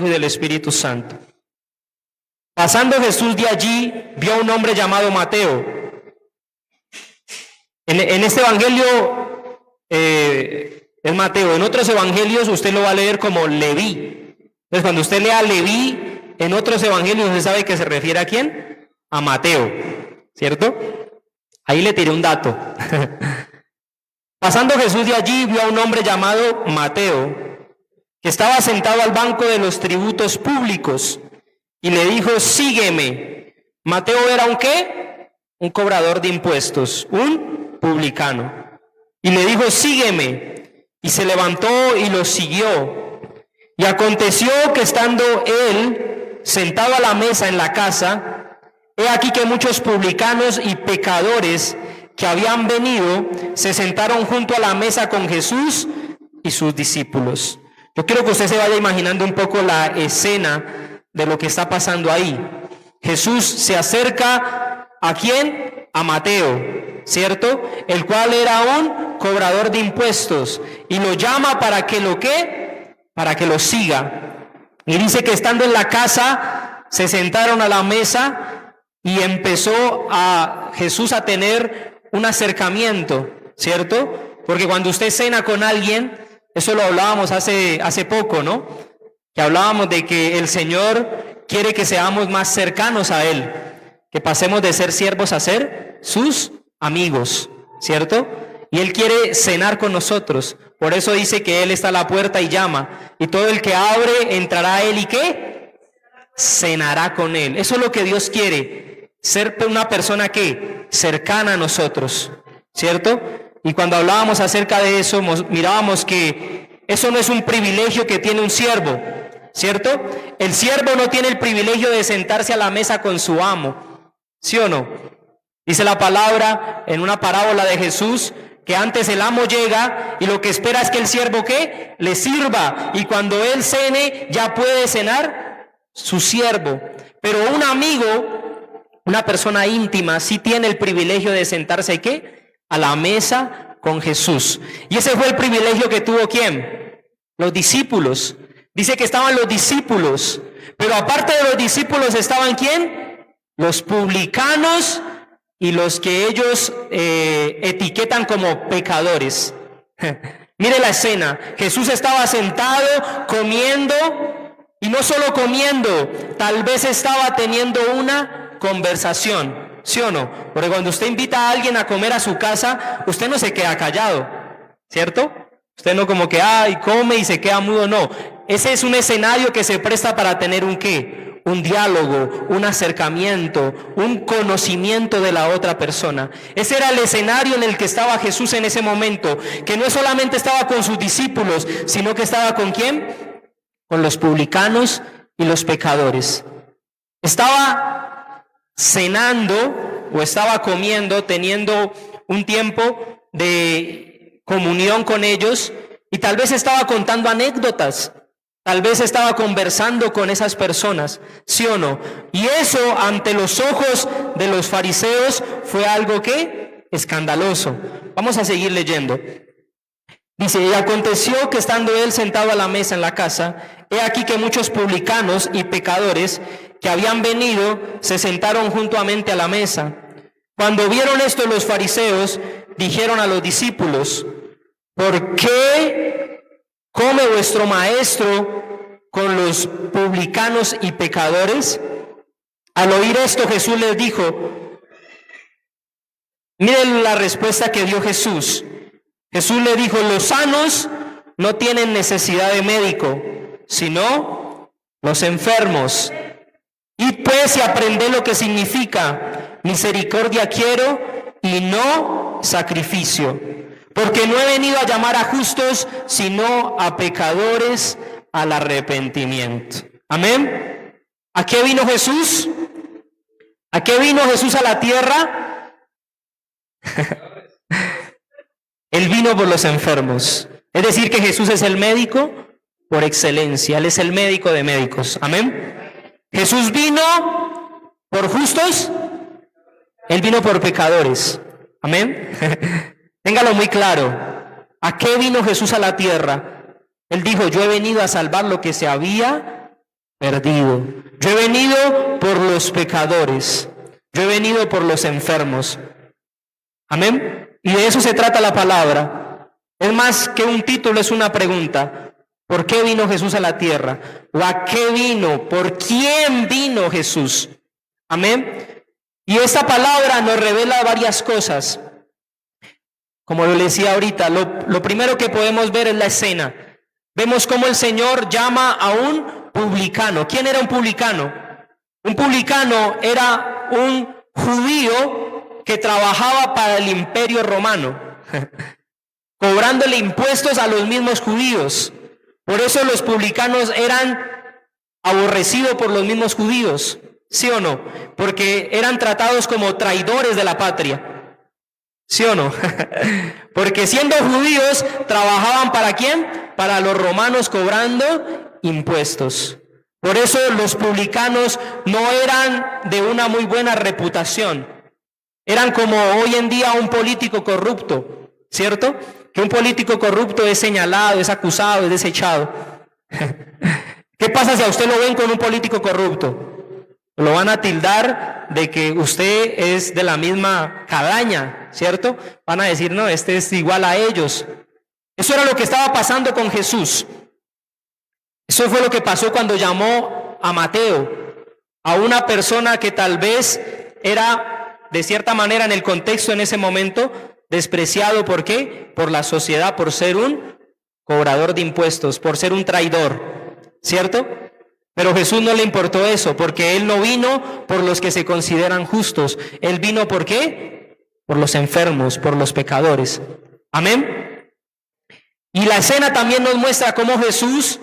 Hijo y del Espíritu Santo. Pasando Jesús de allí, vio a un hombre llamado Mateo. En este evangelio es Mateo. En otros evangelios usted lo va a leer como Leví. Entonces, cuando usted lea Leví, en otros evangelios usted sabe que se refiere ¿a quién? A Mateo, ¿cierto? Ahí le tiré un dato. Pasando Jesús de allí, vio a un hombre llamado Mateo, que estaba sentado al banco de los tributos públicos, y le dijo, sígueme. Mateo era ¿un qué? Un cobrador de impuestos, un publicano. Y le dijo, sígueme. Y se levantó y lo siguió. Y aconteció que estando él sentado a la mesa en la casa, he aquí que muchos publicanos y pecadores que habían venido se sentaron junto a la mesa con Jesús y sus discípulos. Yo quiero que usted se vaya imaginando un poco la escena de lo que está pasando ahí. Jesús se acerca ¿a quién? A Mateo, ¿cierto? El cual era un cobrador de impuestos, y lo llama para que lo ¿qué? Para que lo siga. Y dice que estando en la casa se sentaron a la mesa y empezó a Jesús a tener un acercamiento, ¿cierto? Porque cuando usted cena con alguien, eso lo hablábamos hace poco, ¿no? Que hablábamos de que el Señor quiere que seamos más cercanos a Él, que pasemos de ser siervos a ser sus amigos, ¿cierto? Y Él quiere cenar con nosotros. Por eso dice que Él está a la puerta y llama. Y todo el que abre entrará a Él y ¿qué? Cenará con Él. Eso es lo que Dios quiere. Ser una persona que cercana a nosotros, ¿cierto? Y cuando hablábamos acerca de eso, mirábamos que eso no es un privilegio que tiene un siervo, ¿cierto? El siervo no tiene el privilegio de sentarse a la mesa con su amo, ¿sí o no? Dice la palabra en una parábola de Jesús que antes el amo llega y lo que espera es que el siervo ¿qué? Le sirva, y cuando él cene ya puede cenar su siervo. Pero un amigo, una persona íntima, sí tiene el privilegio de sentarse ¿qué? A la mesa con Jesús. Y ese fue el privilegio que tuvo ¿quién? Los discípulos. Dice que estaban los discípulos, pero aparte de los discípulos estaban ¿quién? Los publicanos y los que ellos etiquetan como pecadores. Mire la escena. Jesús estaba sentado comiendo, y no solo comiendo, tal vez estaba teniendo una conversación, ¿sí o no? Porque cuando usted invita a alguien a comer a su casa, usted no se queda callado, ¿cierto? Usted no como que, come y se queda mudo, no. Ese es un escenario que se presta para tener un ¿qué? Un diálogo, un acercamiento, un conocimiento de la otra persona. Ese era el escenario en el que estaba Jesús en ese momento, que no solamente estaba con sus discípulos, sino que estaba ¿con quién? Con los publicanos y los pecadores. Estaba cenando o estaba comiendo, teniendo un tiempo de comunión con ellos, y tal vez estaba contando anécdotas, tal vez estaba conversando con esas personas, ¿sí o no? Y eso ante los ojos de los fariseos fue algo que escandaloso. Vamos a seguir leyendo. Dice, y aconteció que estando él sentado a la mesa en la casa, he aquí que muchos publicanos y pecadores que habían venido se sentaron juntamente a la mesa. Cuando vieron esto los fariseos, dijeron a los discípulos, ¿por qué come vuestro maestro con los publicanos y pecadores? Al oír esto, Jesús les dijo, miren la respuesta que dio Jesús. Jesús le dijo, los sanos no tienen necesidad de médico, sino los enfermos. Y pues y aprended lo que significa, misericordia quiero y no sacrificio. Porque no he venido a llamar a justos, sino a pecadores al arrepentimiento. Amén. ¿A qué vino Jesús? ¿A qué vino Jesús a la tierra? Él vino por los enfermos. Es decir, que Jesús es el médico por excelencia. Él es el médico de médicos. Amén. Jesús vino por justos. Él vino por pecadores. Amén. Téngalo muy claro. ¿A qué vino Jesús a la tierra? Él dijo, yo he venido a salvar lo que se había perdido. Yo he venido por los pecadores. Yo he venido por los enfermos. Amén. Y de eso se trata la palabra. Es más que un título, es una pregunta. ¿Por qué vino Jesús a la tierra? ¿O a qué vino? ¿Por quién vino Jesús? Amén. Y esta palabra nos revela varias cosas. Como lo decía ahorita, lo primero que podemos ver es la escena. Vemos cómo el Señor llama a un publicano. ¿Quién era un publicano? Un publicano era un judío que trabajaba para el Imperio Romano, cobrándole impuestos a los mismos judíos. Por eso los publicanos eran aborrecidos por los mismos judíos, ¿sí o no? Porque eran tratados como traidores de la patria. ¿Sí o no? Porque siendo judíos, trabajaban ¿para quién? Para los romanos, cobrando impuestos. Por eso los publicanos no eran de una muy buena reputación. Eran como hoy en día un político corrupto, ¿cierto? Que un político corrupto es señalado, es acusado, es desechado. ¿Qué pasa si a usted lo ven con un político corrupto? Lo van a tildar de que usted es de la misma calaña, ¿cierto? Van a decir, no, este es igual a ellos. Eso era lo que estaba pasando con Jesús. Eso fue lo que pasó cuando llamó a Mateo, a una persona que tal vez era, de cierta manera, en el contexto en ese momento, despreciado. ¿Por qué? Por la sociedad, por ser un cobrador de impuestos, por ser un traidor, ¿cierto? Pero Jesús no le importó eso, porque Él no vino por los que se consideran justos. Él vino ¿por qué? Por los enfermos, por los pecadores. Amén. Y la escena también nos muestra cómo Jesús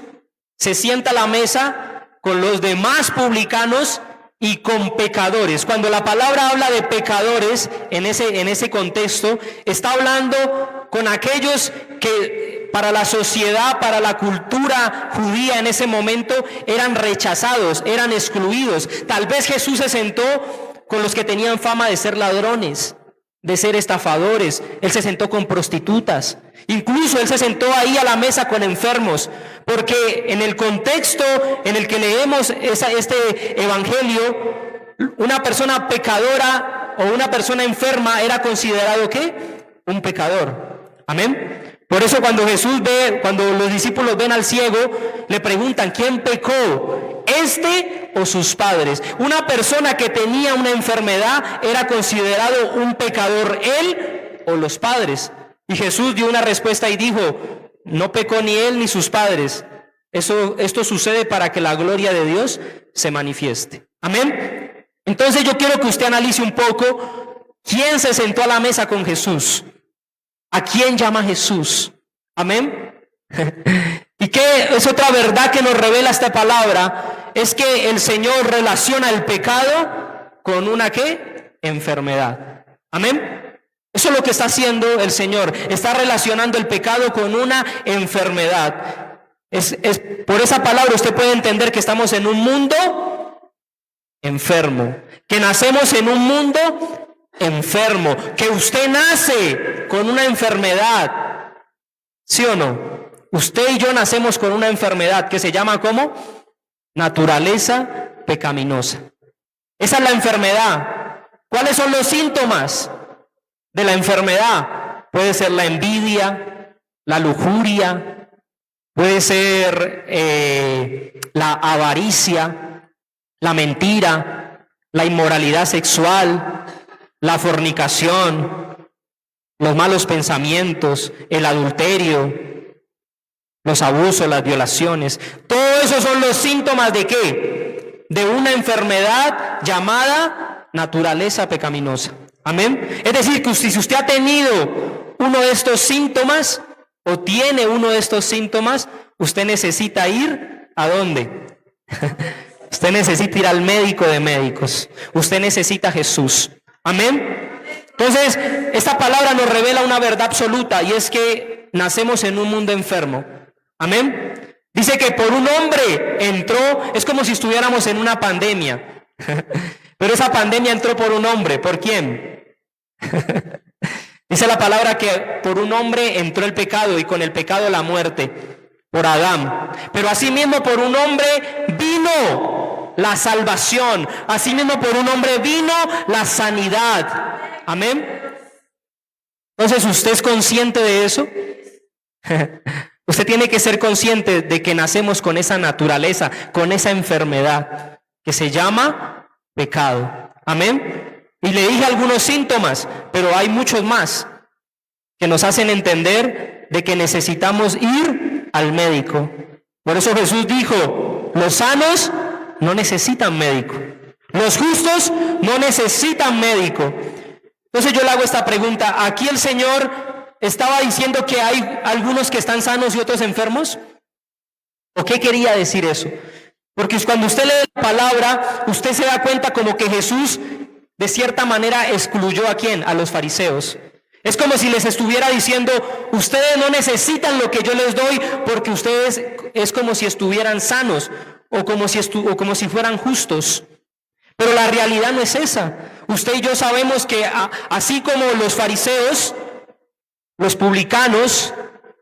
se sienta a la mesa con los demás publicanos y con pecadores. Cuando la palabra habla de pecadores en ese contexto, está hablando con aquellos que para la sociedad, para la cultura judía en ese momento eran rechazados, eran excluidos. Tal vez Jesús se sentó con los que tenían fama de ser ladrones, de ser estafadores. Él se sentó con prostitutas. Incluso Él se sentó ahí a la mesa con enfermos, porque en el contexto en el que leemos este evangelio, una persona pecadora o una persona enferma era considerado ¿qué? Un pecador. Amén. Por eso cuando los discípulos ven al ciego, le preguntan, ¿quién pecó? ¿Este o sus padres? Una persona que tenía una enfermedad era considerado un pecador, él o los padres. Y Jesús dio una respuesta y dijo, no pecó ni él ni sus padres. Esto sucede para que la gloria de Dios se manifieste. Amén. Entonces yo quiero que usted analice un poco quién se sentó a la mesa con Jesús. ¿A quién llama Jesús? Amén. Y qué es otra verdad que nos revela esta palabra, es que el Señor relaciona el pecado con una ¿qué? Enfermedad. Amén. Eso es lo que está haciendo el Señor. Está relacionando el pecado con una enfermedad. Por esa palabra usted puede entender que estamos en un mundo enfermo, que nacemos en un mundo enfermo, que usted nace con una enfermedad, ¿sí o no? Usted y yo nacemos con una enfermedad que se llama ¿cómo? Naturaleza pecaminosa. Esa es la enfermedad. ¿Cuáles son los síntomas de la enfermedad? Puede ser la envidia, la lujuria, puede ser la avaricia, la mentira, la inmoralidad sexual, la fornicación, los malos pensamientos, el adulterio, los abusos, las violaciones. Todo eso son los síntomas ¿de qué? De una enfermedad llamada naturaleza pecaminosa. Amén. Es decir, que si usted ha tenido uno de estos síntomas o tiene uno de estos síntomas, usted necesita ir ¿a dónde? Usted necesita ir al médico de médicos. Usted necesita a Jesús. Amén. Entonces, esta palabra nos revela una verdad absoluta, y es que nacemos en un mundo enfermo. Amén. Dice que por un hombre entró, es como si estuviéramos en una pandemia. Pero esa pandemia entró por un hombre. ¿Por quién? Dice la palabra que por un hombre entró el pecado, y con el pecado la muerte, por Adán. Pero asimismo por un hombre vino la salvación. Asimismo, por un hombre vino la sanidad. Amén. Entonces, ¿usted es consciente de eso? Usted tiene que ser consciente de que nacemos con esa naturaleza, con esa enfermedad que se llama pecado. Amén. Y le dije algunos síntomas, pero hay muchos más que nos hacen entender de que necesitamos ir al médico. Por eso Jesús dijo, los sanos no necesitan médico, los justos no necesitan médico. Entonces yo le hago esta pregunta, ¿aquí el Señor estaba diciendo que hay algunos que están sanos y otros enfermos? ¿O qué quería decir eso? Porque cuando usted lee la palabra, usted se da cuenta como que Jesús de cierta manera excluyó ¿a quién? A los fariseos. Es como si les estuviera diciendo, ustedes no necesitan lo que yo les doy porque ustedes es como si estuvieran sanos o como si fueran justos. Pero la realidad no es esa. Usted y yo sabemos que así como los fariseos, los publicanos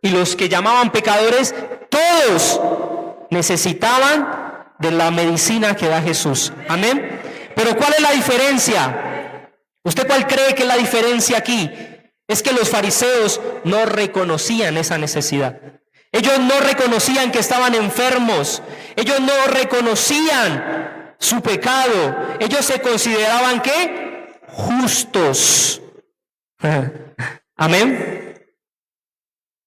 y los que llamaban pecadores, todos necesitaban de la medicina que da Jesús. Amén. Pero ¿cuál es la diferencia? ¿Usted cuál cree que es la diferencia aquí? Es que los fariseos no reconocían esa necesidad. Ellos no reconocían que estaban enfermos. Ellos no reconocían su pecado. Ellos se consideraban ¿qué? Justos. Amén.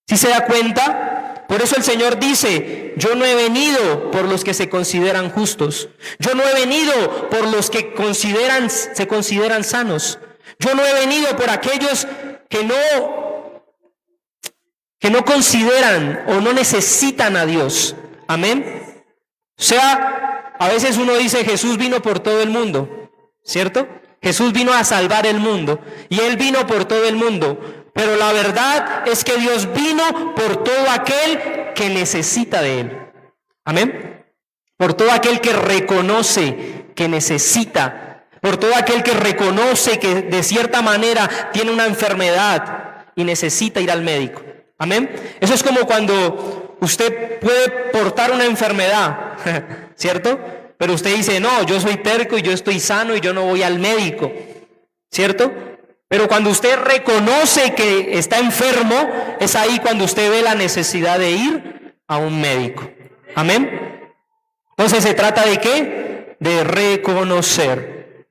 ¿Sí se da cuenta? Por eso el Señor dice, yo no he venido por los que se consideran justos. Yo no he venido por los que se consideran sanos. Yo no he venido por aquellos que no consideran o no necesitan a Dios. Amén. O sea, a veces uno dice Jesús vino por todo el mundo, ¿cierto? Jesús vino a salvar el mundo y Él vino por todo el mundo. Pero la verdad es que Dios vino por todo aquel que necesita de Él. Amén. Por todo aquel que reconoce que necesita. Por todo aquel que reconoce que de cierta manera tiene una enfermedad y necesita ir al médico. Amén. Eso es como cuando usted puede portar una enfermedad, ¿cierto? Pero usted dice, no, yo soy terco y yo estoy sano y yo no voy al médico, ¿cierto? Pero cuando usted reconoce que está enfermo, es ahí cuando usted ve la necesidad de ir a un médico. Amén. Entonces, ¿se trata de qué? De reconocer.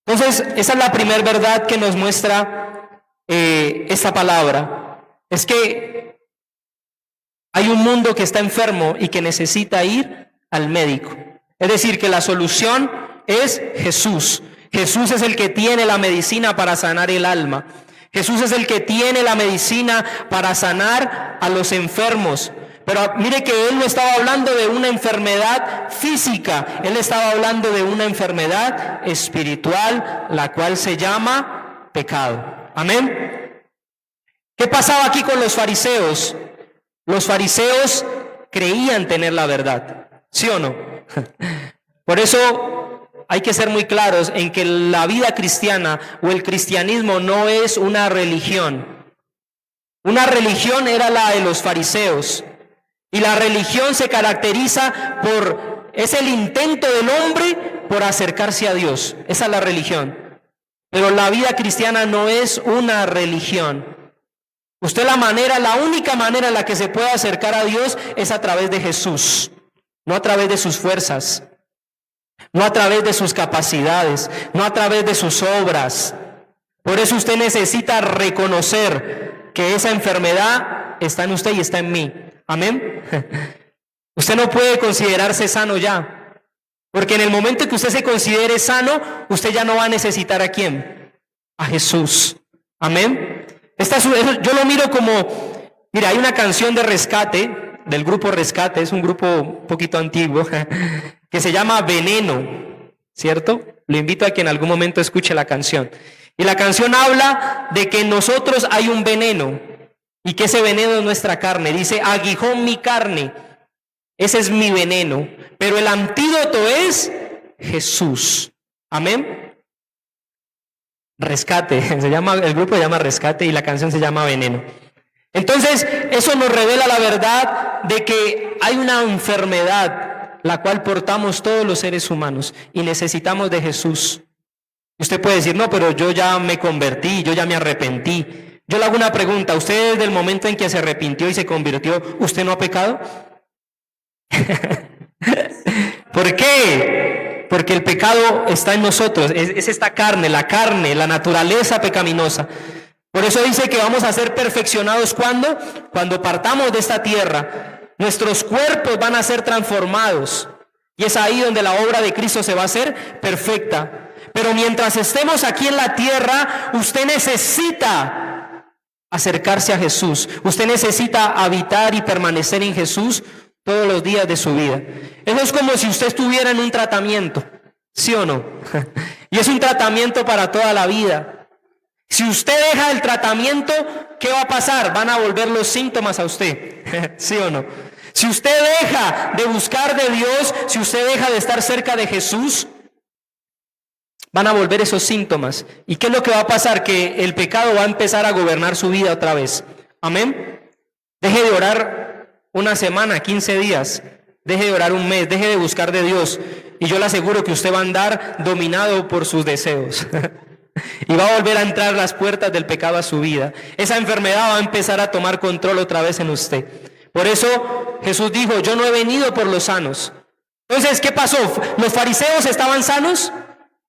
Entonces, esa es la primera verdad que nos muestra esta palabra. Es que hay un mundo que está enfermo y que necesita ir al médico. Es decir, que la solución es Jesús. Jesús es el que tiene la medicina para sanar el alma. Jesús es el que tiene la medicina para sanar a los enfermos. Pero mire que Él no estaba hablando de una enfermedad física, Él estaba hablando de una enfermedad espiritual, la cual se llama pecado. Amén. ¿Qué pasaba aquí con los fariseos? Los fariseos creían tener la verdad, ¿sí o no? Por eso hay que ser muy claros en que la vida cristiana o el cristianismo no es una religión. Una religión era la de los fariseos. Y la religión se caracteriza es el intento del hombre por acercarse a Dios. Esa es la religión. Pero la vida cristiana no es una religión. La única manera en la que se puede acercar a Dios es a través de Jesús. No a través de sus fuerzas. No a través de sus capacidades. No a través de sus obras. Por eso usted necesita reconocer que esa enfermedad está en usted y está en mí. Amén. Usted no puede considerarse sano ya, porque en el momento que usted se considere sano, usted ya no va a necesitar ¿a quién? A Jesús. Amén. Yo lo miro como, mira, hay una canción de Rescate, del grupo Rescate, es un grupo un poquito antiguo, que se llama Veneno, ¿cierto? Lo invito a que en algún momento escuche la canción. Y la canción habla de que en nosotros hay un veneno. Y que ese veneno es nuestra carne. Dice, aguijón mi carne. Ese es mi veneno. Pero el antídoto es Jesús. Amén. Rescate. El grupo se llama Rescate y la canción se llama Veneno. Entonces, eso nos revela la verdad de que hay una enfermedad la cual portamos todos los seres humanos y necesitamos de Jesús. Usted puede decir, no, pero yo ya me convertí, yo ya me arrepentí. Yo le hago una pregunta, ¿usted desde el momento en que se arrepintió y se convirtió, usted no ha pecado? ¿Por qué? Porque el pecado está en nosotros, es esta carne, la naturaleza pecaminosa. Por eso dice que vamos a ser perfeccionados cuando partamos de esta tierra. Nuestros cuerpos van a ser transformados y es ahí donde la obra de Cristo se va a hacer perfecta. Pero mientras estemos aquí en la tierra, usted necesita acercarse a Jesús. Usted necesita habitar y permanecer en Jesús todos los días de su vida. Eso es como si usted estuviera en un tratamiento, ¿sí o no? Y es un tratamiento para toda la vida. Si usted deja el tratamiento, ¿qué va a pasar? Van a volver los síntomas a usted, ¿sí o no? Si usted deja de buscar de Dios, si usted deja de estar cerca de Jesús, van a volver esos síntomas. ¿Y qué es lo que va a pasar? Que el pecado va a empezar a gobernar su vida otra vez. Amén. Deje de orar una semana, 15 días. Deje de orar un mes, deje de buscar de Dios. Y yo le aseguro que usted va a andar dominado por sus deseos. Y va a volver a entrar las puertas del pecado a su vida. Esa enfermedad va a empezar a tomar control otra vez en usted. Por eso Jesús dijo, yo no he venido por los sanos. Entonces, ¿qué pasó? ¿Los fariseos estaban sanos?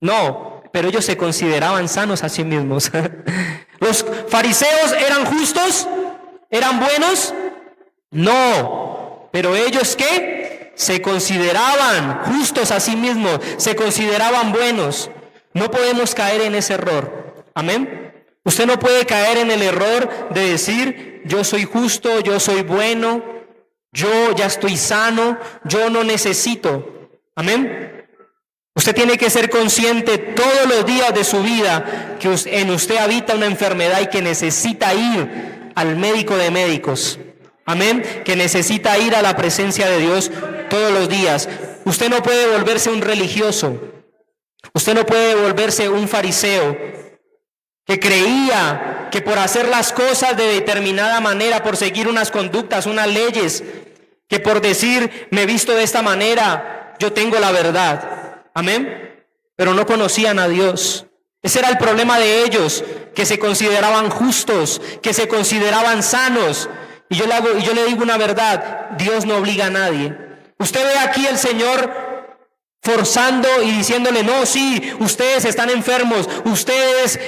No, pero ellos se consideraban sanos a sí mismos. ¿Los fariseos eran justos? ¿Eran buenos? No, pero ellos ¿qué? Se consideraban justos a sí mismos, se consideraban buenos. No podemos caer en ese error. Amén. Usted no puede caer en el error de decir, yo soy justo, yo soy bueno, yo ya estoy sano, yo no necesito. Amén. Usted tiene que ser consciente todos los días de su vida que en usted habita una enfermedad y que necesita ir al médico de médicos. Amén. Que necesita ir a la presencia de Dios todos los días. Usted no puede volverse un religioso. Usted no puede volverse un fariseo que creía que por hacer las cosas de determinada manera, por seguir unas conductas, unas leyes, que por decir me he visto de esta manera, yo tengo la verdad. Amén. Pero no conocían a Dios. Ese era el problema de ellos, que se consideraban justos, que se consideraban sanos. Y yo le digo una verdad, Dios no obliga a nadie. Usted ve aquí el Señor forzando y diciéndole, no, sí, ustedes están enfermos, ustedes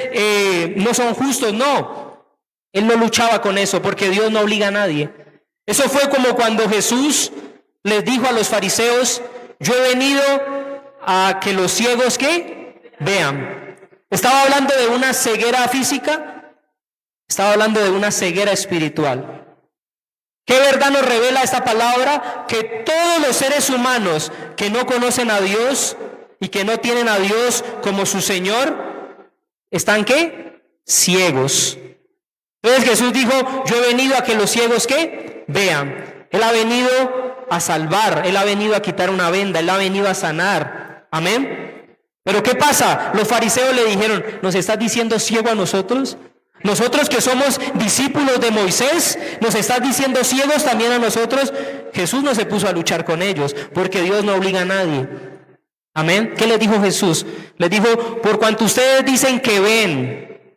no son justos. No, Él no luchaba con eso porque Dios no obliga a nadie. Eso fue como cuando Jesús les dijo a los fariseos, yo he venido a que los ciegos ¿qué? Vean. ¿Estaba hablando de una ceguera física? Estaba hablando de una ceguera espiritual. ¿Qué verdad nos revela esta palabra? Que todos los seres humanos que no conocen a Dios y que no tienen a Dios como su Señor, ¿están qué? Ciegos. Entonces Jesús dijo, yo he venido a que los ciegos ¿qué? Vean. Él ha venido a salvar, Él ha venido a quitar una venda, Él ha venido a sanar. Amén. Pero ¿qué pasa? Los fariseos le dijeron, ¿nos estás diciendo ciego a nosotros? Nosotros que somos discípulos de Moisés, ¿nos estás diciendo ciegos también a nosotros? Jesús no se puso a luchar con ellos, porque Dios no obliga a nadie. Amén. ¿Qué les dijo Jesús? Les dijo, por cuanto ustedes dicen que ven.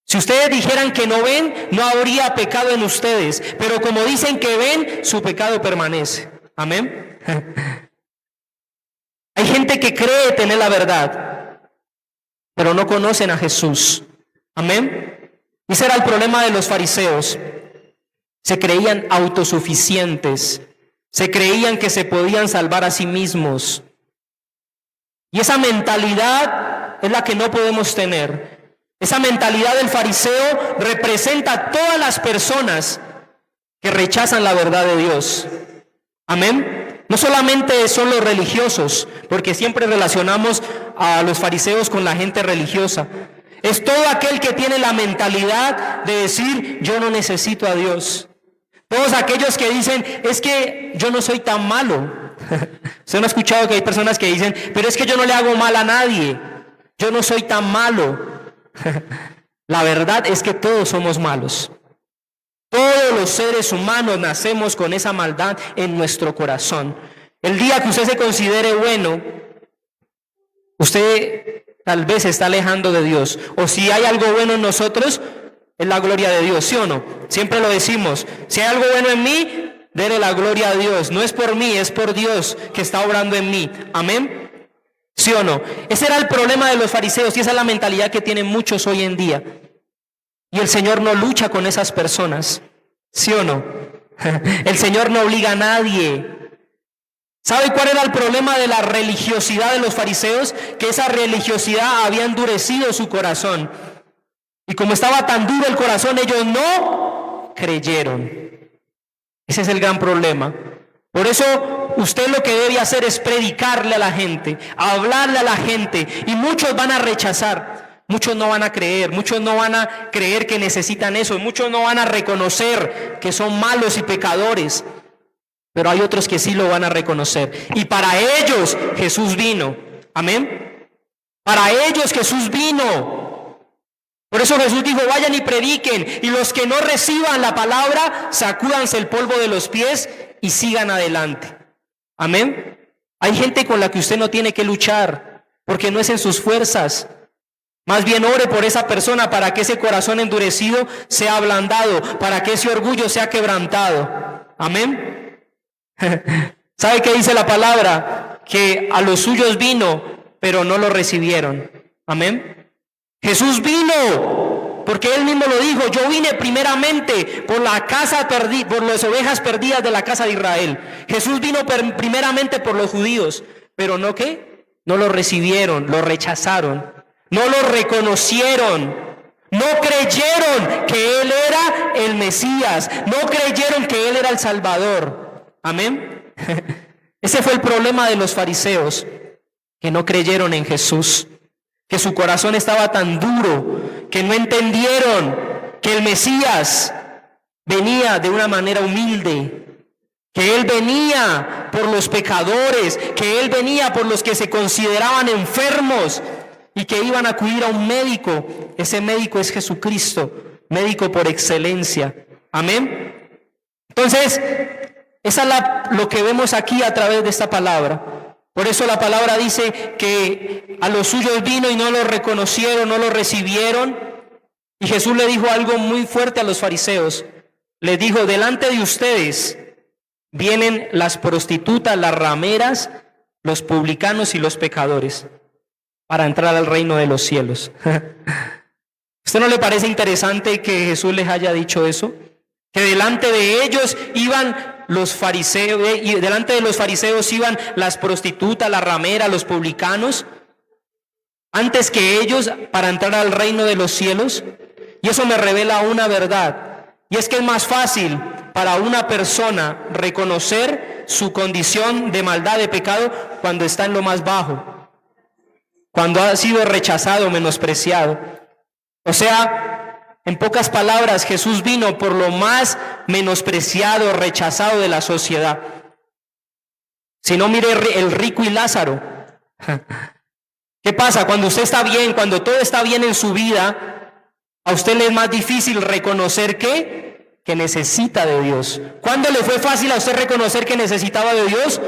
Si ustedes dijeran que no ven, no habría pecado en ustedes. Pero como dicen que ven, su pecado permanece. Amén. Hay gente que cree tener la verdad, pero no conocen a Jesús. Amén. Ese era el problema de los fariseos. Se creían autosuficientes. Se creían que se podían salvar a sí mismos. Y esa mentalidad es la que no podemos tener. Esa mentalidad del fariseo representa a todas las personas que rechazan la verdad de Dios. Amén. No solamente son los religiosos, porque siempre relacionamos a los fariseos con la gente religiosa. Es todo aquel que tiene la mentalidad de decir, yo no necesito a Dios. Todos aquellos que dicen, es que yo no soy tan malo. Usted no ha escuchado que hay personas que dicen, pero es que yo no le hago mal a nadie. Yo no soy tan malo. La verdad es que todos somos malos. Todos los seres humanos nacemos con esa maldad en nuestro corazón. El día que usted se considere bueno, usted tal vez se está alejando de Dios. O si hay algo bueno en nosotros, es la gloria de Dios, ¿sí o no? Siempre lo decimos, si hay algo bueno en mí, dele la gloria a Dios. No es por mí, es por Dios que está obrando en mí. Amén. ¿Sí o no? Ese era el problema de los fariseos y esa es la mentalidad que tienen muchos hoy en día. Y el Señor no lucha con esas personas. ¿Sí o no? El Señor no obliga a nadie. ¿Sabe cuál era el problema de la religiosidad de los fariseos? Que esa religiosidad había endurecido su corazón. Y como estaba tan duro el corazón, ellos no creyeron. Ese es el gran problema. Por eso usted lo que debe hacer es predicarle a la gente, hablarle a la gente. Y muchos van a rechazar, muchos no van a creer, muchos no van a creer que necesitan eso, muchos no van a reconocer que son malos y pecadores. Pero hay otros que sí lo van a reconocer. Y para ellos Jesús vino. Amén. Para ellos Jesús vino. Por eso Jesús dijo, vayan y prediquen. Y los que no reciban la palabra, sacúdanse el polvo de los pies y sigan adelante. Amén. Hay gente con la que usted no tiene que luchar, porque no es en sus fuerzas. Más bien ore por esa persona para que ese corazón endurecido sea ablandado, para que ese orgullo sea quebrantado. Amén. ¿Sabe qué dice la palabra? Que a los suyos vino, pero no lo recibieron. Amén. Jesús vino, porque él mismo lo dijo, yo vine primeramente por la casa por las ovejas perdidas de la casa de Israel. Jesús vino primeramente por los judíos, pero no ¿qué? No lo recibieron, lo rechazaron, no lo reconocieron, no creyeron que él era el Mesías, no creyeron que él era el Salvador. Amén. Ese fue el problema de los fariseos, que no creyeron en Jesús, que su corazón estaba tan duro, que no entendieron que el Mesías venía de una manera humilde, que él venía por los pecadores, que él venía por los que se consideraban enfermos y que iban a acudir a un médico. Ese médico es Jesucristo, médico por excelencia. Amén. Entonces, esa es lo que vemos aquí a través de esta palabra. Por eso la palabra dice que a los suyos vino y no lo reconocieron, no lo recibieron. Y Jesús le dijo algo muy fuerte a los fariseos. Les dijo, delante de ustedes vienen las prostitutas, las rameras, los publicanos y los pecadores para entrar al reino de los cielos. ¿Usted no le parece interesante que Jesús les haya dicho eso? Que delante de ellos iban los fariseos, y delante de los fariseos iban las prostitutas, las rameras, los publicanos, antes que ellos para entrar al reino de los cielos. Y eso me revela una verdad, y es que es más fácil para una persona reconocer su condición de maldad, de pecado, cuando está en lo más bajo, cuando ha sido rechazado, menospreciado. O sea, en pocas palabras, Jesús vino por lo más menospreciado, rechazado de la sociedad. Si no, mire el rico y Lázaro. ¿Qué pasa? Cuando usted está bien, cuando todo está bien en su vida, a usted le es más difícil reconocer que necesita de Dios. ¿Cuándo le fue fácil a usted reconocer que necesitaba de Dios?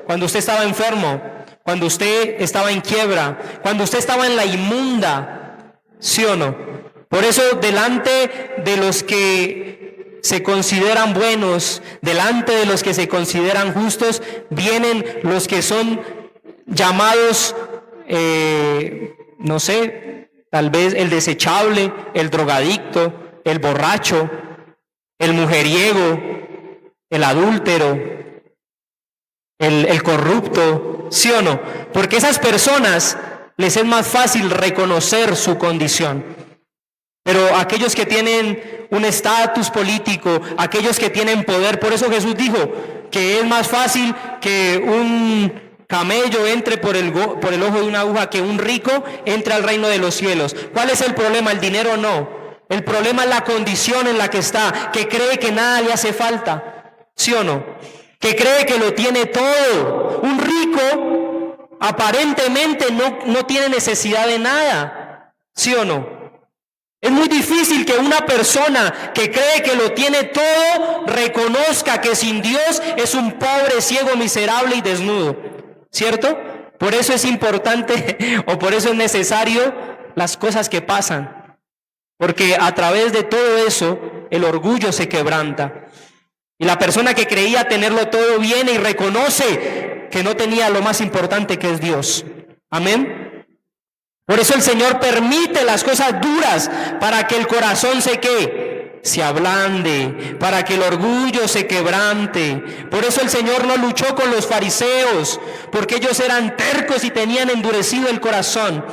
Cuando usted estaba enfermo, cuando usted estaba en quiebra, cuando usted estaba en la inmunda. ¿Sí o no? Por eso delante de los que se consideran buenos, delante de los que se consideran justos, vienen los que son llamados, no sé, tal vez el desechable, el drogadicto, el borracho, el mujeriego, el adúltero, el corrupto, ¿sí o no? Porque esas personas les es más fácil reconocer su condición. Pero aquellos que tienen un estatus político, aquellos que tienen poder, por eso Jesús dijo que es más fácil que un camello entre por el ojo de una aguja que un rico entre al reino de los cielos. ¿Cuál es el problema? ¿El dinero? No. El problema es la condición en la que está, que cree que nada le hace falta. ¿Sí o no? Que cree que lo tiene todo. Un rico aparentemente no tiene necesidad de nada. ¿Sí o no? Es muy difícil que una persona que cree que lo tiene todo reconozca que sin Dios es un pobre, ciego, miserable y desnudo, ¿cierto? Por eso es importante o por eso es necesario las cosas que pasan, porque a través de todo eso el orgullo se quebranta. Y la persona que creía tenerlo todo viene y reconoce que no tenía lo más importante, que es Dios. Amén. Por eso el Señor permite las cosas duras para que el corazón se ablande, para que el orgullo se quebrante. Por eso el Señor no luchó con los fariseos, porque ellos eran tercos y tenían endurecido el corazón.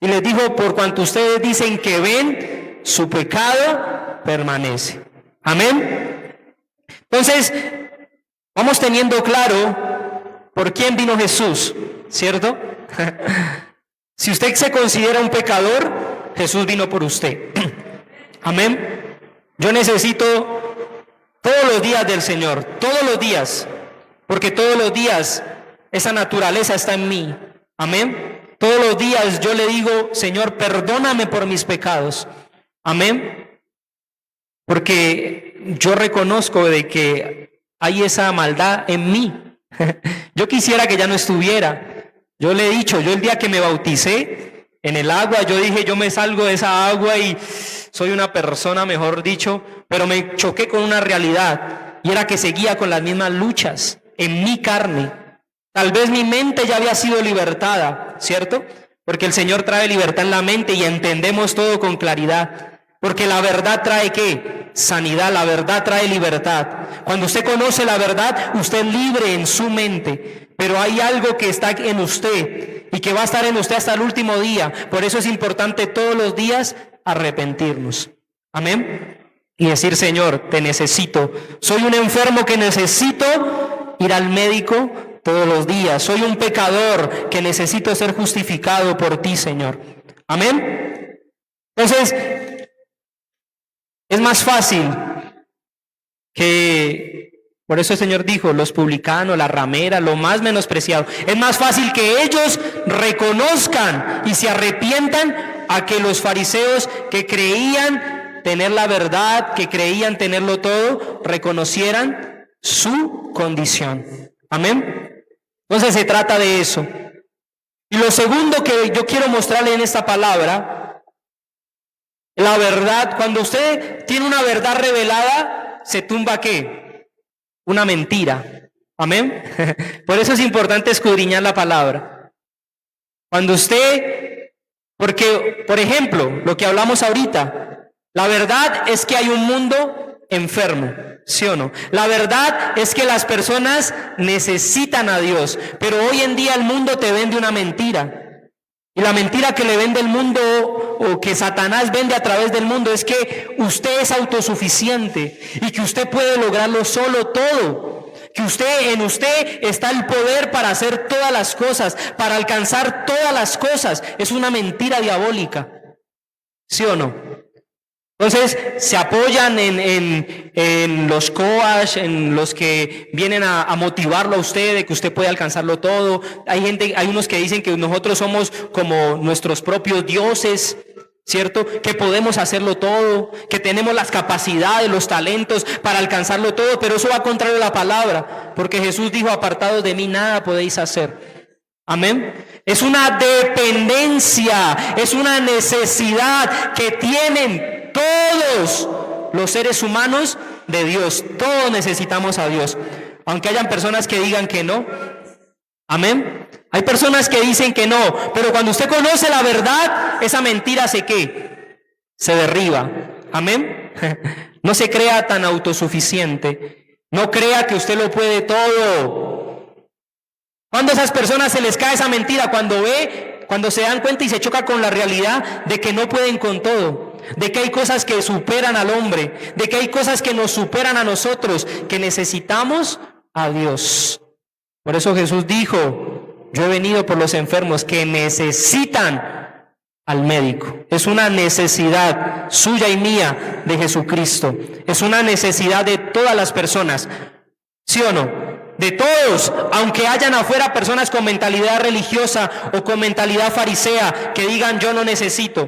Y les dijo: por cuanto ustedes dicen que ven, su pecado permanece. Amén. Entonces, vamos teniendo claro por quién vino Jesús, ¿cierto? Si usted se considera un pecador, Jesús vino por usted. Amén. Yo necesito todos los días del Señor, todos los días, porque todos los días esa naturaleza está en mí. Amén. Todos los días yo le digo: Señor, perdóname por mis pecados. Amén. Porque yo reconozco de que hay esa maldad en mí. Yo quisiera que ya no estuviera. Yo le he dicho, yo el día que me bauticé en el agua, yo dije: yo me salgo de esa agua y soy una persona, mejor dicho, pero me choqué con una realidad, y era que seguía con las mismas luchas en mi carne. Tal vez mi mente ya había sido libertada, ¿cierto? Porque el Señor trae libertad en la mente y entendemos todo con claridad. Porque la verdad trae ¿qué? Sanidad, la verdad trae libertad. Cuando usted conoce la verdad, usted es libre en su mente. Pero hay algo que está en usted y que va a estar en usted hasta el último día. Por eso es importante todos los días arrepentirnos. Amén. Y decir: Señor, te necesito. Soy un enfermo que necesito ir al médico todos los días. Soy un pecador que necesito ser justificado por ti, Señor. Amén. Entonces, es más fácil que, por eso el Señor dijo, los publicanos, la ramera, lo más menospreciado, es más fácil que ellos reconozcan y se arrepientan a que los fariseos, que creían tener la verdad, que creían tenerlo todo, reconocieran su condición. Amén. Entonces se trata de eso. Y lo segundo que yo quiero mostrarle en esta palabra, la verdad. Cuando usted tiene una verdad revelada, se tumba ¿qué? Una mentira. Amén. Por eso es importante escudriñar la palabra. Cuando usted, porque, por ejemplo, lo que hablamos ahorita, la verdad es que hay un mundo enfermo, ¿sí o no? La verdad es que las personas necesitan a Dios, pero hoy en día el mundo te vende una mentira. Y la mentira que le vende el mundo, o que Satanás vende a través del mundo, es que usted es autosuficiente y que usted puede lograrlo solo todo. Que en usted está el poder para hacer todas las cosas, para alcanzar todas las cosas. Es una mentira diabólica, ¿sí o no? Entonces se apoyan en los coach, en los que vienen a motivarlo a usted de que usted puede alcanzarlo todo. Hay unos que dicen que nosotros somos como nuestros propios dioses, ¿cierto? Que podemos hacerlo todo, que tenemos las capacidades, los talentos para alcanzarlo todo, pero eso va contrario a la palabra, porque Jesús dijo: apartados de mí nada podéis hacer. Amén. Es una dependencia, es una necesidad que tienen todos los seres humanos de Dios. Todos necesitamos a Dios, aunque hayan personas que digan que no. Amén. Hay personas que dicen que no, pero cuando usted conoce la verdad, esa mentira se derriba. Amén. No se crea tan autosuficiente. No crea que usted lo puede todo. Cuando a esas personas se les cae esa mentira, cuando se dan cuenta y se choca con la realidad de que no pueden con todo, de que hay cosas que superan al hombre, de que hay cosas que nos superan a nosotros, que necesitamos a Dios. Por eso Jesús dijo: yo he venido por los enfermos que necesitan al médico. Es una necesidad suya y mía de Jesucristo. Es una necesidad de todas las personas, ¿sí o no? De todos, aunque hayan afuera personas con mentalidad religiosa o con mentalidad farisea que digan: yo no necesito.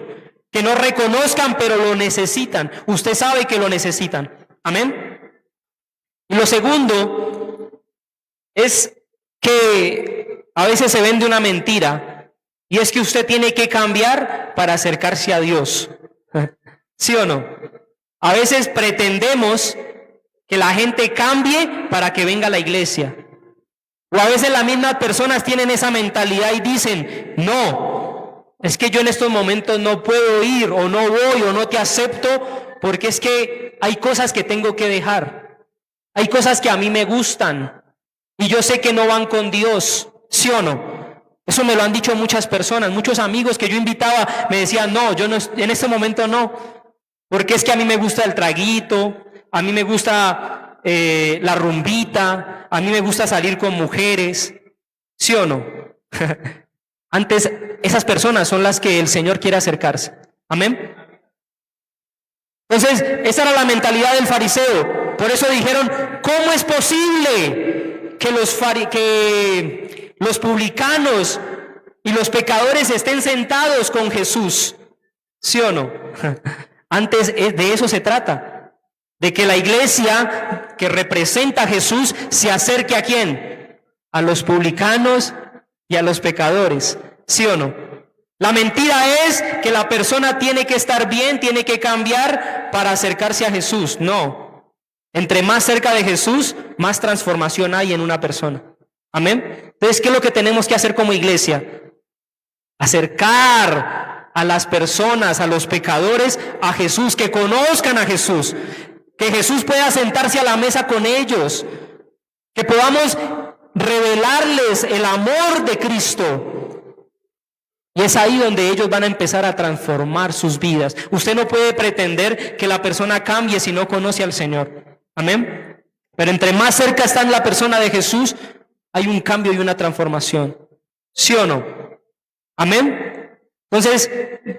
que no reconozcan, pero lo necesitan. Usted sabe que lo necesitan. Amén. Y lo segundo es que a veces se vende una mentira, y es que usted tiene que cambiar para acercarse a Dios. ¿Sí o no? A veces pretendemos que la gente cambie para que venga a la iglesia. O a veces las mismas personas tienen esa mentalidad y dicen, no, es que yo en estos momentos no puedo ir, o no voy, o no te acepto, porque es que hay cosas que tengo que dejar. Hay cosas que a mí me gustan y yo sé que no van con Dios. ¿Sí o no? Eso me lo han dicho muchas personas, muchos amigos que yo invitaba me decían, no, yo no, en este momento no, porque es que a mí me gusta el traguito, a mí me gusta la rumbita, a mí me gusta salir con mujeres. ¿Sí o no? Antes, esas personas son las que el Señor quiere acercarse. Amén. Entonces, esa era la mentalidad del fariseo. Por eso dijeron, ¿cómo es posible que los publicanos y los pecadores estén sentados con Jesús? ¿Sí o no? Antes de eso se trata, de que la iglesia que representa a Jesús se acerque ¿a quién? A los publicanos y a los pecadores. ¿Sí o no? La mentira es que la persona tiene que estar bien, tiene que cambiar para acercarse a Jesús. No. Entre más cerca de Jesús, más transformación hay en una persona. Amén. Entonces, ¿qué es lo que tenemos que hacer como iglesia? Acercar a las personas, a los pecadores, a Jesús, que conozcan a Jesús, que Jesús pueda sentarse a la mesa con ellos, que podamos revelarles el amor de Cristo. Y es ahí donde ellos van a empezar a transformar sus vidas. Usted no puede pretender que la persona cambie si no conoce al Señor. Amén. Pero entre más cerca está la persona de Jesús, hay un cambio y una transformación. ¿Sí o no? Amén. Entonces,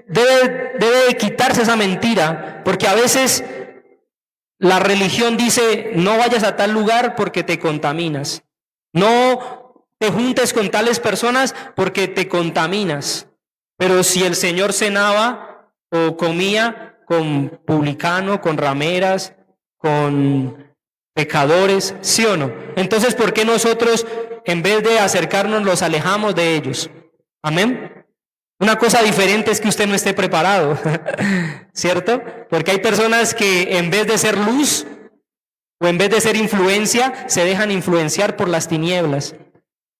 debe quitarse esa mentira, porque a veces la religión dice, no vayas a tal lugar porque te contaminas. No te juntes con tales personas porque te contaminas. Pero si el Señor cenaba o comía con publicano, con rameras, con pecadores, ¿sí o no? Entonces, ¿por qué nosotros, en vez de acercarnos, los alejamos de ellos? Amén. Una cosa diferente es que usted no esté preparado, ¿cierto? Porque hay personas que en vez de ser luz o en vez de ser influencia, se dejan influenciar por las tinieblas.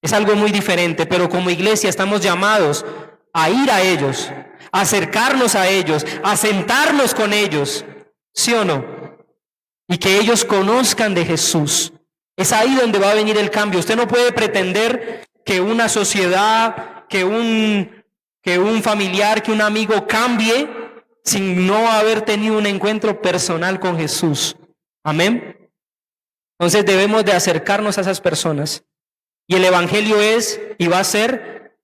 Es algo muy diferente, pero como iglesia estamos llamados a ir a ellos, a acercarnos a ellos, a sentarnos con ellos, ¿sí o no? Y que ellos conozcan de Jesús. Es ahí donde va a venir el cambio. Usted no puede pretender que una sociedad, que un familiar, que un amigo cambie sin no haber tenido un encuentro personal con Jesús. Amén. Entonces debemos de acercarnos a esas personas. Y el evangelio es y va a ser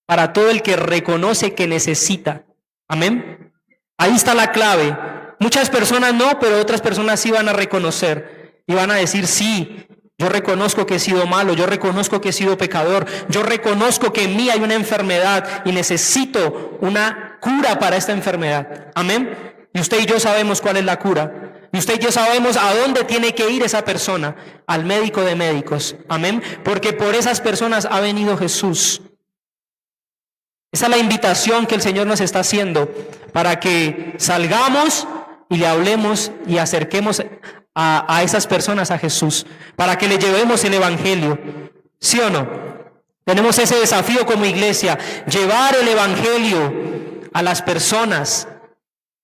para todo el que reconoce que necesita. Amén. Ahí está la clave. Muchas personas no, pero otras personas sí van a reconocer y van a decir, sí, yo reconozco que he sido malo, yo reconozco que he sido pecador, yo reconozco que en mí hay una enfermedad y necesito una cura para esta enfermedad. Amén. Y usted y yo sabemos cuál es la cura. Y usted y yo sabemos a dónde tiene que ir esa persona, al médico de médicos. Amén. Porque por esas personas ha venido Jesús. Esa es la invitación que el Señor nos está haciendo para que salgamos y le hablemos y acerquemos a esas personas a Jesús, para que le llevemos el evangelio. ¿Sí o no? Tenemos ese desafío como iglesia, llevar el evangelio a las personas.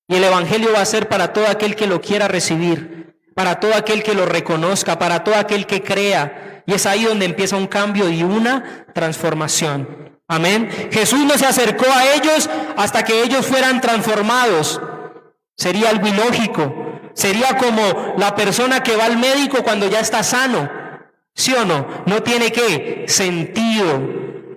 Y el evangelio va a ser para todo aquel que lo quiera recibir, para todo aquel que lo reconozca, para todo aquel que crea. Y es ahí donde empieza un cambio y una transformación. Amén. Jesús no se acercó a ellos hasta que ellos fueran transformados. Sería algo ilógico. Sería como la persona que va al médico cuando ya está sano. ¿Sí o no? No tiene ¿qué? Sentido.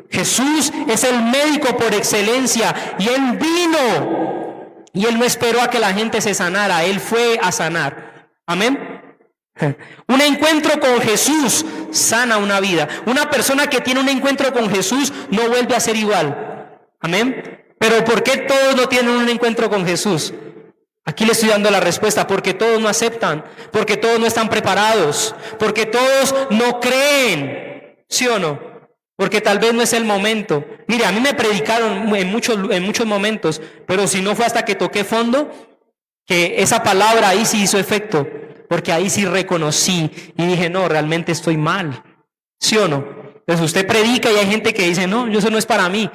Jesús es el médico por excelencia y Él vino y Él no esperó a que la gente se sanara. Él fue a sanar. Amén. Un encuentro con Jesús sana una vida. Una persona que tiene un encuentro con Jesús no vuelve a ser igual. Amén. Pero ¿por qué todos no tienen un encuentro con Jesús? Aquí le estoy dando la respuesta: porque todos no aceptan, porque todos no están preparados, porque todos no creen, ¿sí o no? Porque tal vez no es el momento. Mire, a mí me predicaron en muchos momentos, pero si no fue hasta que toqué fondo, que esa palabra ahí sí hizo efecto, porque ahí sí reconocí y dije, no, realmente estoy mal, ¿sí o no? Entonces usted predica y hay gente que dice, no, eso no es para mí,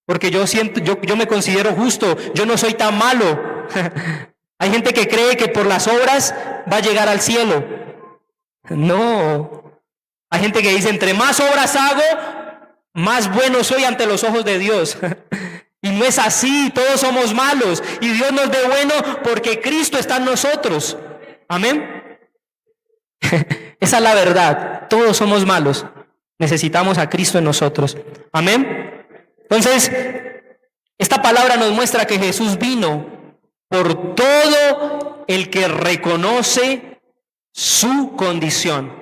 porque yo me considero justo, yo no soy tan malo. Hay gente que cree que por las obras va a llegar al cielo. No. Hay gente que dice, entre más obras hago, más bueno soy ante los ojos de Dios. Y no es así, todos somos malos y Dios nos ve bueno porque Cristo está en nosotros. Amén. Esa es la verdad, todos somos malos, necesitamos a Cristo en nosotros. Amén. Entonces, esta palabra nos muestra que Jesús vino por todo el que reconoce su condición.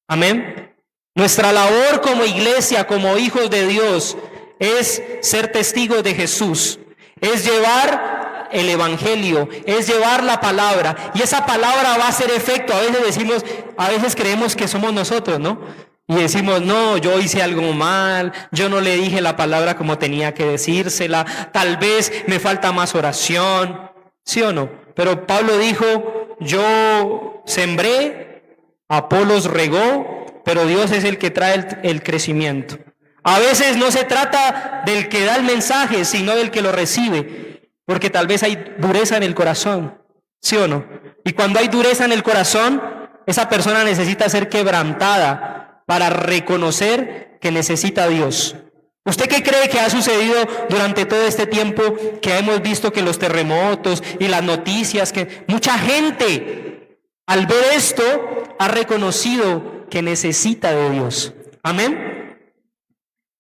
Amén. Nuestra labor como iglesia, como hijos de Dios, es ser testigos de Jesús, es llevar el evangelio, es llevar la palabra, y esa palabra va a hacer efecto. A veces creemos que somos nosotros, ¿no? Y decimos, no, yo hice algo mal, yo no le dije la palabra como tenía que decírsela, tal vez me falta más oración, ¿sí o no? Pero Pablo dijo, yo sembré, Apolos regó, pero Dios es el que trae el crecimiento. A veces no se trata del que da el mensaje, sino del que lo recibe, porque tal vez hay dureza en el corazón, ¿sí o no? Y cuando hay dureza en el corazón, esa persona necesita ser quebrantada para reconocer que necesita a Dios. ¿Usted qué cree que ha sucedido durante todo este tiempo que hemos visto que los terremotos y las noticias, que mucha gente al ver esto ha reconocido que necesita de Dios? Amén.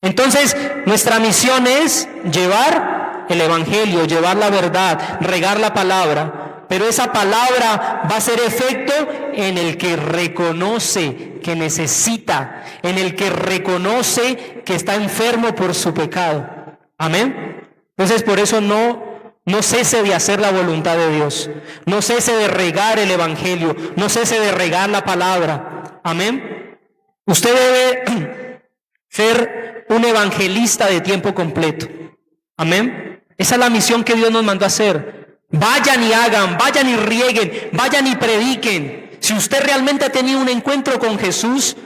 Entonces, nuestra misión es llevar el evangelio, llevar la verdad, regar la palabra, pero esa palabra va a hacer efecto en el que reconoce que necesita, en el que reconoce que está enfermo por su pecado. Amén. Entonces, por eso no cese de hacer la voluntad de Dios, no cese de regar el evangelio, no cese de regar la palabra. Amén. Usted debe ser un evangelista de tiempo completo. Amén. Esa es la misión que Dios nos mandó a hacer. Vayan y hagan, vayan y rieguen, vayan y prediquen. Si usted realmente ha tenido un encuentro con Jesús,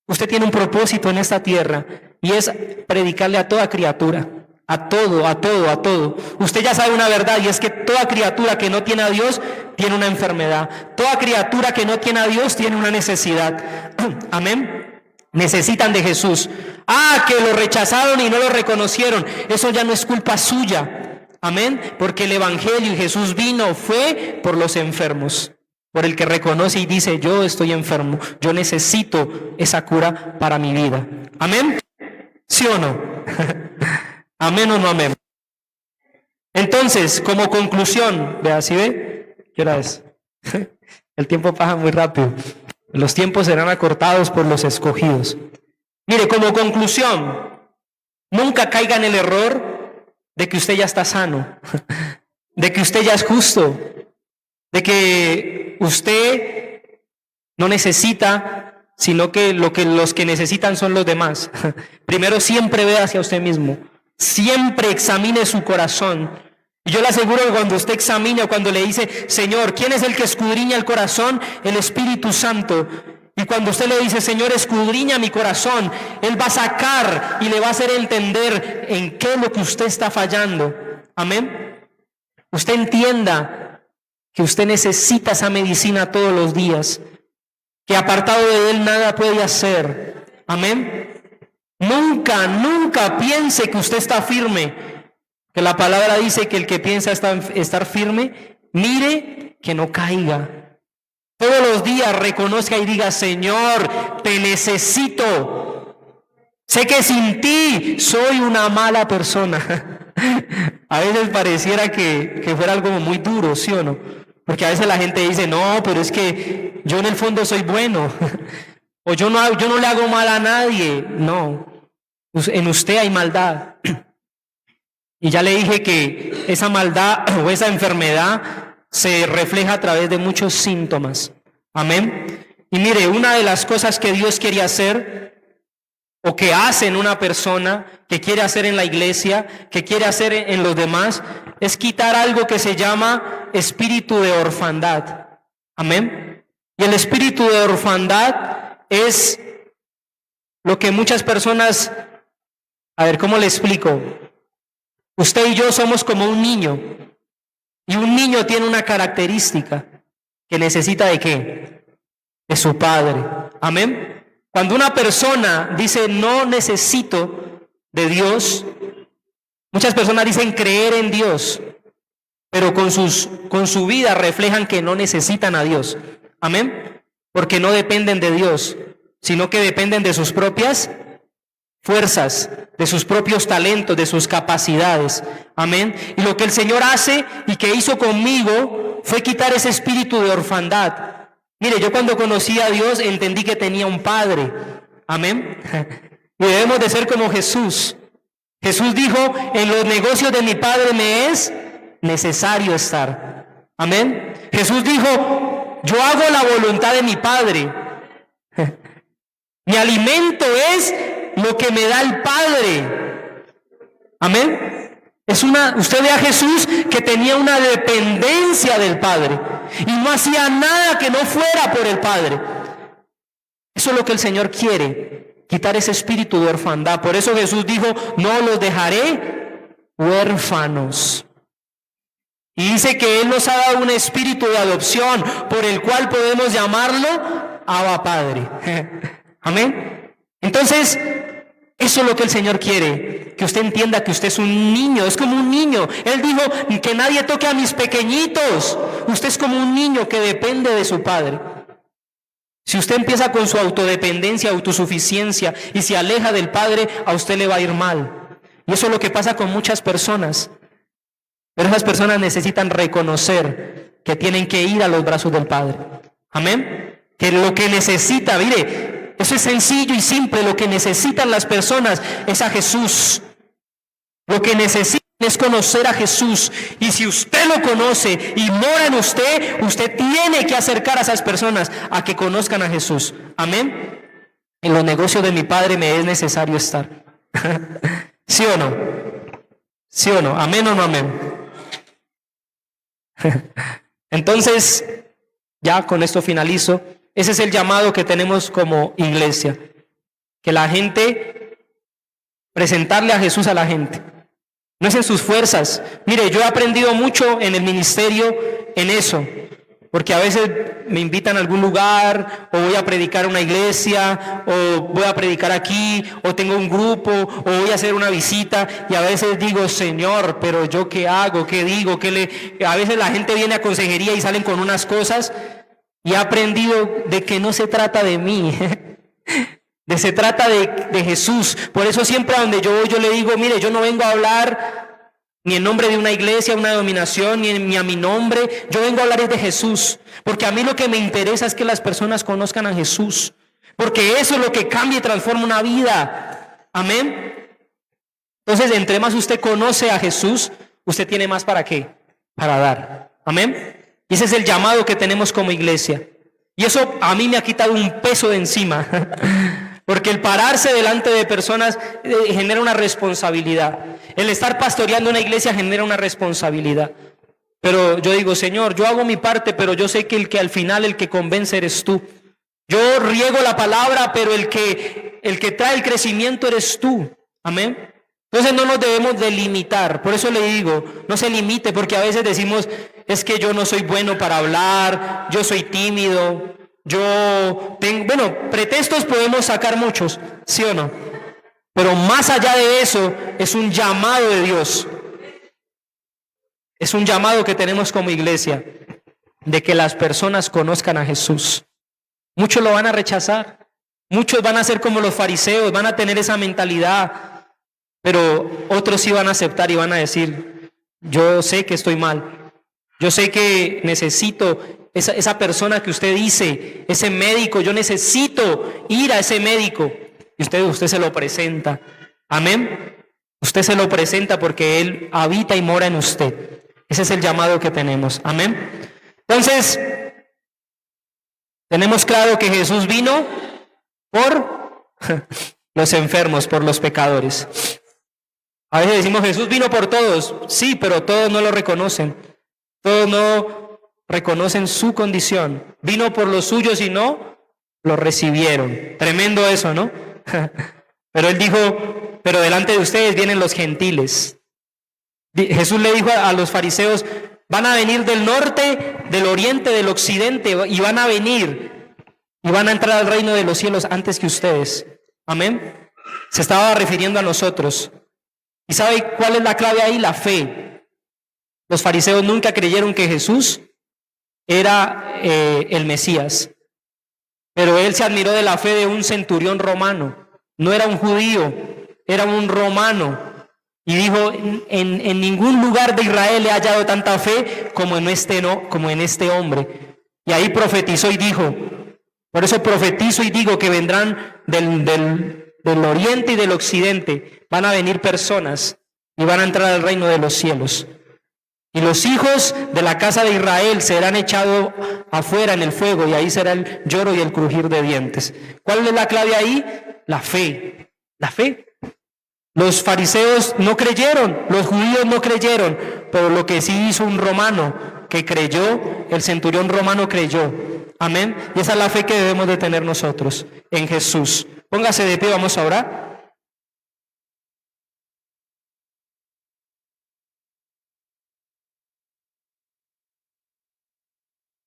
usted tiene un propósito en esta tierra, y es predicarle a toda criatura, a todo. Usted ya sabe una verdad, y es que toda criatura que no tiene a Dios tiene una enfermedad. Toda criatura que no tiene a Dios tiene una necesidad. Amén. Necesitan de Jesús. Que lo rechazaron y no lo reconocieron, eso ya no es culpa suya. Amén. Porque el evangelio y Jesús fue por los enfermos, por el que reconoce y dice, yo estoy enfermo, yo necesito esa cura para mi vida. Amén. ¿Sí o no? Amén o no amén. Entonces, como conclusión, vea, ¿sí ve? ¿Qué hora es? El tiempo pasa muy rápido. Los tiempos serán acortados por los escogidos. Mire, como conclusión, nunca caiga en el error de que usted ya está sano, de que usted ya es justo, de que usted no necesita, sino que los que necesitan son los demás. Primero, siempre vea hacia usted mismo, siempre examine su corazón. Y yo le aseguro que cuando usted examina, o cuando le dice, Señor, ¿quién es el que escudriña el corazón? El Espíritu Santo. Y cuando usted le dice, Señor, escudriña mi corazón, Él va a sacar y le va a hacer entender en qué es lo que usted está fallando. Amén. Usted entienda que usted necesita esa medicina todos los días, que apartado de Él nada puede hacer. Amén. Nunca piense que usted está firme. Que la palabra dice que el que piensa estar firme, mire que no caiga. Todos los días reconozca y diga, Señor, te necesito. Sé que sin ti soy una mala persona. A veces pareciera que fuera algo muy duro, ¿sí o no? Porque a veces la gente dice, no, pero es que yo en el fondo soy bueno. O yo no le hago mal a nadie. No, en usted hay maldad. Y ya le dije que esa maldad o esa enfermedad se refleja a través de muchos síntomas. Amén. Y mire, una de las cosas que Dios quiere hacer, o que hace en una persona, que quiere hacer en la iglesia, que quiere hacer en los demás, es quitar algo que se llama espíritu de orfandad. Amén. Y el espíritu de orfandad es lo que muchas personas, a ver, ¿cómo le explico? Usted y yo somos como un niño, y un niño tiene una característica que necesita ¿de qué? De su padre. Amén. Cuando una persona dice no necesito de Dios, muchas personas dicen creer en Dios, pero con su vida reflejan que no necesitan a Dios. Amén. Porque no dependen de Dios, sino que dependen de sus propias fuerzas, de sus propios talentos, de sus capacidades. Amén. Y lo que el Señor hace y que hizo conmigo fue quitar ese espíritu de orfandad. Mire, yo cuando conocí a Dios entendí que tenía un Padre. Amén. Y debemos de ser como Jesús. Jesús dijo, en los negocios de mi Padre me es necesario estar. Amén. Jesús dijo, yo hago la voluntad de mi Padre. Mi alimento es lo que me da el Padre. Amén. Usted ve a Jesús que tenía una dependencia del Padre y no hacía nada que no fuera por el Padre. Eso es lo que el Señor quiere, quitar ese espíritu de orfandad. Por eso Jesús dijo, no los dejaré huérfanos. Y dice que Él nos ha dado un espíritu de adopción por el cual podemos llamarlo Abba Padre. Amén. Entonces, eso es lo que el Señor quiere, que usted entienda que usted es un niño, es como un niño. Él dijo que nadie toque a mis pequeñitos. Usted es como un niño que depende de su Padre. Si usted empieza con su autodependencia, autosuficiencia y se aleja del Padre, a usted le va a ir mal. Y eso es lo que pasa con muchas personas. Pero esas personas necesitan reconocer que tienen que ir a los brazos del Padre. Amén. Que lo que necesita, mire, eso es sencillo y simple. Lo que necesitan las personas es a Jesús. Lo que necesitan es conocer a Jesús. Y si usted lo conoce y mora en usted, usted tiene que acercar a esas personas a que conozcan a Jesús. Amén. En los negocios de mi Padre me es necesario estar. ¿Sí o no? ¿Sí o no? ¿Amén o no amén? Entonces, ya con esto finalizo. Ese es el llamado que tenemos como iglesia. Que la gente, presentarle a Jesús a la gente. No es en sus fuerzas. Mire, yo he aprendido mucho en el ministerio en eso. Porque a veces me invitan a algún lugar, o voy a predicar a una iglesia, o voy a predicar aquí, o tengo un grupo, o voy a hacer una visita, y a veces digo, Señor, pero ¿yo qué hago? ¿Qué digo? A veces la gente viene a consejería y salen con unas cosas, y he aprendido de que no se trata de mí, se trata de Jesús. Por eso siempre a donde yo voy, yo le digo, mire, yo no vengo a hablar ni en nombre de una iglesia, una denominación, ni a mi nombre. Yo vengo a hablar de Jesús, porque a mí lo que me interesa es que las personas conozcan a Jesús, porque eso es lo que cambia y transforma una vida. Amén. Entonces, entre más usted conoce a Jesús, usted tiene más ¿para qué? Para dar. Amén. Y ese es el llamado que tenemos como iglesia. Y eso a mí me ha quitado un peso de encima. Porque el pararse delante de personas genera una responsabilidad. El estar pastoreando una iglesia genera una responsabilidad. Pero yo digo, Señor, yo hago mi parte, pero yo sé que al final el que convence eres tú. Yo riego la palabra, pero el que trae el crecimiento eres tú. Amén. Entonces no nos debemos delimitar. Por eso le digo, no se limite, porque a veces decimos, es que yo no soy bueno para hablar, yo soy tímido. Pretextos podemos sacar muchos, ¿sí o no? Pero más allá de eso, es un llamado de Dios. Es un llamado que tenemos como iglesia, de que las personas conozcan a Jesús. Muchos lo van a rechazar, muchos van a ser como los fariseos, van a tener esa mentalidad, pero otros sí van a aceptar y van a decir, yo sé que estoy mal, yo sé que necesito esa persona que usted dice, ese médico, yo necesito ir a ese médico. Y usted se lo presenta. Amén. Usted se lo presenta porque Él habita y mora en usted. Ese es el llamado que tenemos. Amén. Entonces, tenemos claro que Jesús vino por los enfermos, por los pecadores. A veces decimos, Jesús vino por todos. Sí, pero todos no lo reconocen. Todos no reconocen su condición. Vino por los suyos y no lo recibieron. Tremendo eso, ¿no? Pero Él dijo, pero delante de ustedes vienen los gentiles. Jesús le dijo a los fariseos, van a venir del norte, del oriente, del occidente, y van a venir y van a entrar al reino de los cielos antes que ustedes. Amén. Se estaba refiriendo a nosotros. ¿Y sabe cuál es la clave ahí? La fe. Los fariseos nunca creyeron que Jesús era el Mesías, pero Él se admiró de la fe de un centurión romano. No era un judío, era un romano. Y dijo, en ningún lugar de Israel he hallado tanta fe como en este hombre. Y ahí profetizó y dijo, por eso profetizo y digo que vendrán del oriente y del occidente, van a venir personas y van a entrar al reino de los cielos. Y los hijos de la casa de Israel serán echados afuera en el fuego, y ahí será el lloro y el crujir de dientes. ¿Cuál es la clave ahí? La fe. La fe. Los fariseos no creyeron, los judíos no creyeron, pero lo que sí hizo un romano que creyó, el centurión romano creyó. Amén. Y esa es la fe que debemos de tener nosotros en Jesús. Póngase de pie, vamos a orar.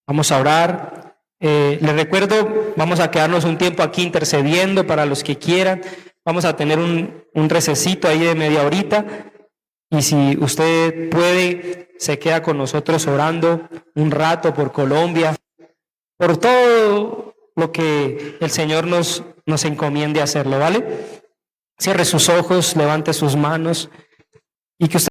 Vamos a orar. Les recuerdo, vamos a quedarnos un tiempo aquí intercediendo para los que quieran. Vamos a tener un recesito ahí de media horita. Y si usted puede, se queda con nosotros orando un rato por Colombia, por todo lo que el Señor nos encomiende hacerlo, ¿vale? Cierre sus ojos, levante sus manos y que usted